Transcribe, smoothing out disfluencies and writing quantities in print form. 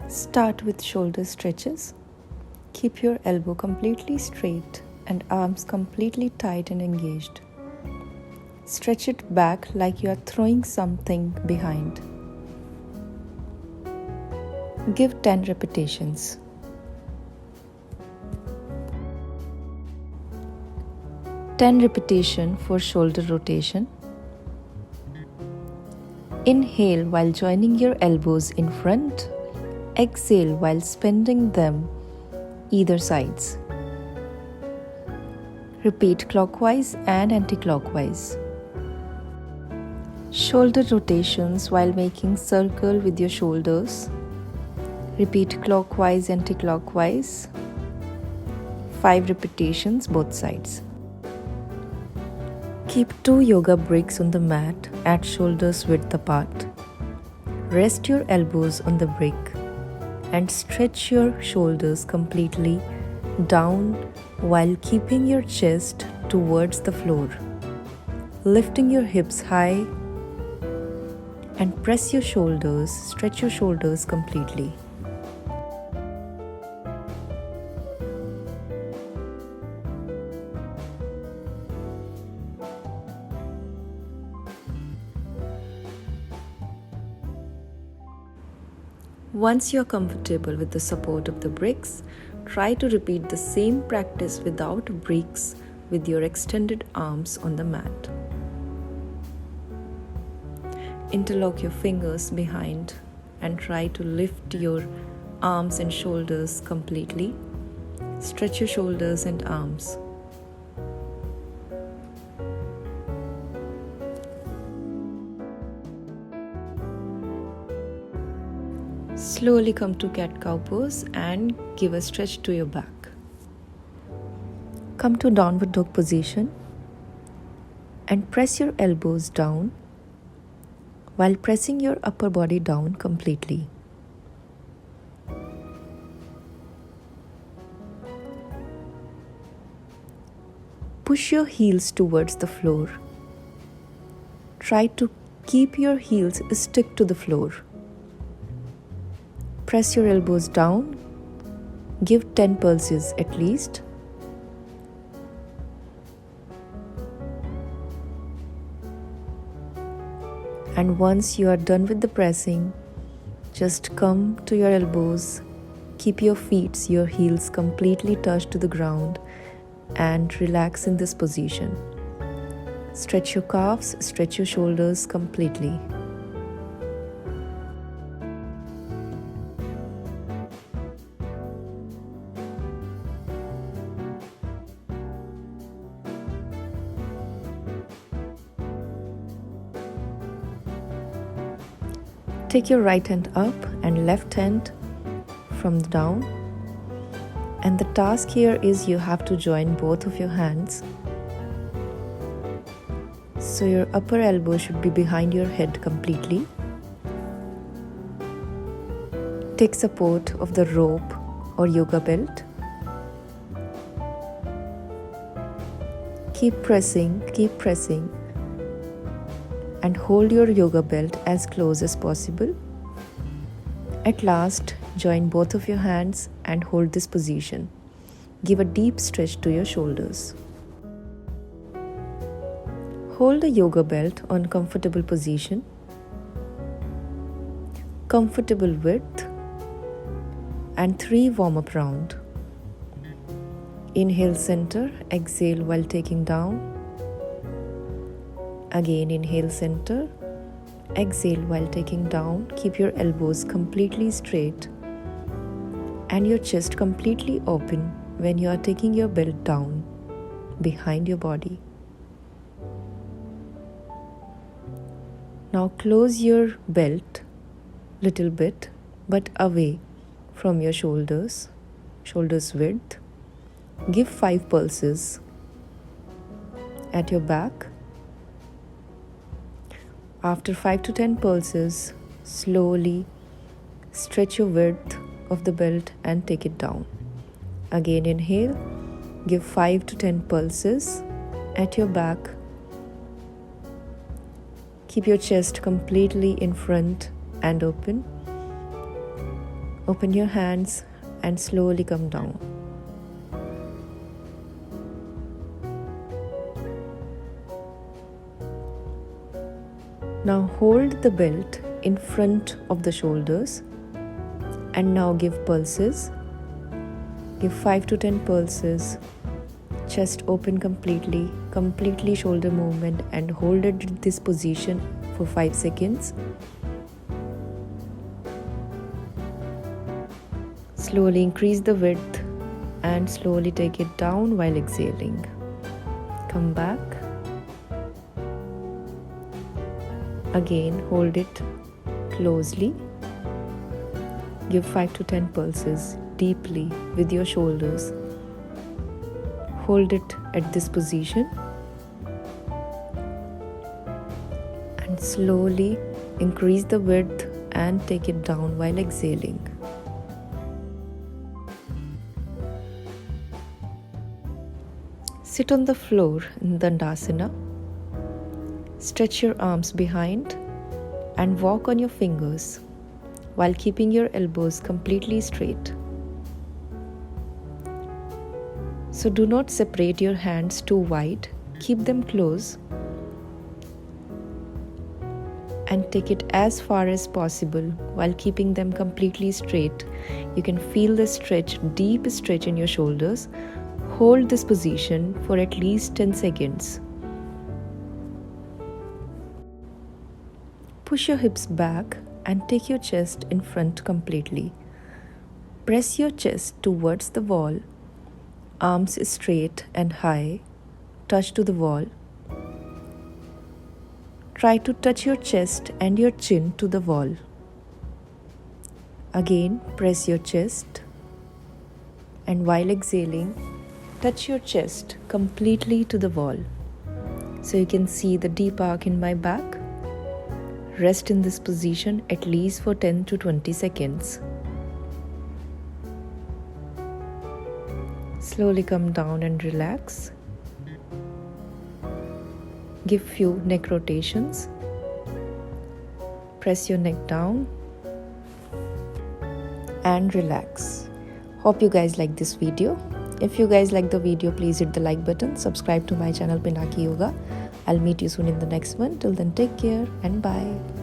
Start with shoulder stretches. Keep your elbow completely straight and arms completely tight and engaged. Stretch it back like you are throwing something behind. Give 10 repetitions. Ten repetition for shoulder rotation. Inhale while joining your elbows in front. Exhale while spinning them either sides. Repeat clockwise and anti-clockwise. Shoulder rotations while making circle with your shoulders. Repeat clockwise, anti-clockwise. 5 repetitions both sides. Keep 2 yoga bricks on the mat at shoulders width apart. Rest your elbows on the brick and stretch your shoulders completely down while keeping your chest towards the floor. Lifting your hips high and press your shoulders, stretch your shoulders completely. Once you are comfortable with the support of the bricks, try to repeat the same practice without bricks with your extended arms on the mat. Interlock your fingers behind and try to lift your arms and shoulders completely. Stretch your shoulders and arms. Slowly come to cat-cow pose and give a stretch to your back. Come to downward dog position and press your elbows down while pressing your upper body down completely. Push your heels towards the floor. Try to keep your heels stick to the floor. Press your elbows down. Give 10 pulses at least. And once you are done with the pressing, just come to your elbows. Keep your feet, your heels completely touched to the ground and relax in this position. Stretch your calves, stretch your shoulders completely. Take your right hand up and left hand from down. And the task here is you have to join both of your hands. So your upper elbow should be behind your head completely. Take support of the rope or yoga belt. Keep pressing. And hold your yoga belt as close as possible. At last, join both of your hands and hold this position. Give a deep stretch to your shoulders. Hold the yoga belt on comfortable position, comfortable width, and 3 warm-up rounds. Inhale center, exhale while taking down. Again, inhale center, exhale while taking down. Keep your elbows completely straight and your chest completely open when you are taking your belt down behind your body. Now close your belt little bit but away from your shoulders width. Give 5 pulses at your back. After 5 to 10 pulses, slowly stretch your width of the belt and take it down. Again, inhale, give 5 to 10 pulses at your back. Keep your chest completely in front and open. Open your hands and slowly come down. Now hold the belt in front of the shoulders and now give pulses. Give 5 to 10 pulses. Chest open completely shoulder movement, and hold it in this position for 5 seconds. Slowly increase the width and slowly take it down while exhaling. Come back. Again, hold it closely. Give 5 to 10 pulses deeply with your shoulders. Hold it at this position and slowly increase the width and take it down while exhaling. Sit on the floor in Dandasana. Stretch your arms behind and walk on your fingers while keeping your elbows completely straight. So do not separate your hands too wide. Keep them close and take it as far as possible while keeping them completely straight. You can feel the stretch, deep stretch in your shoulders. Hold this position for at least 10 seconds. Push your hips back and take your chest in front completely. Press your chest towards the wall. Arms straight and high. Touch to the wall. Try to touch your chest and your chin to the wall. Again, press your chest. And while exhaling, touch your chest completely to the wall. So you can see the deep arc in my back. Rest in this position at least for 10 to 20 seconds. Slowly come down and relax. Give few neck rotations. Press your neck down and relax. Hope you guys like this video. If you guys like the video, please hit the like button. Subscribe to my channel Pinaki Yoga. I'll meet you soon in the next one. Till then, take care and bye.